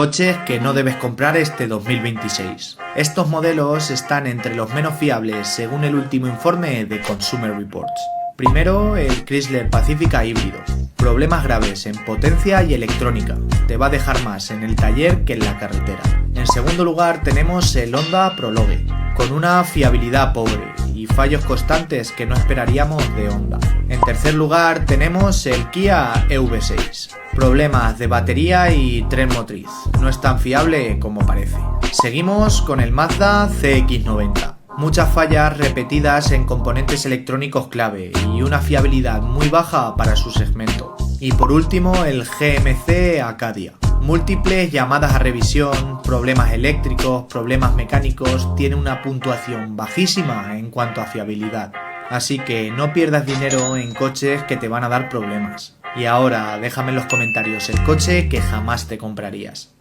Coches que no debes comprar este 2026. Estos modelos están entre los menos fiables según el último informe de Consumer Reports. Primero, el Chrysler Pacifica híbrido. Problemas graves en potencia y electrónica. Te va a dejar más en el taller que en la carretera. En segundo lugar tenemos el Honda Prologue, con una fiabilidad pobre y fallos constantes que no esperaríamos de Honda. En tercer lugar tenemos el Kia EV6. Problemas de batería y tren motriz. No es tan fiable como parece. Seguimos con el Mazda CX-90. Muchas fallas repetidas en componentes electrónicos clave y una fiabilidad muy baja para su segmento. Y por último el GMC Acadia. Múltiples llamadas a revisión, problemas eléctricos, problemas mecánicos, tiene una puntuación bajísima en cuanto a fiabilidad. Así que no pierdas dinero en coches que te van a dar problemas. Y ahora déjame en los comentarios el coche que jamás te comprarías.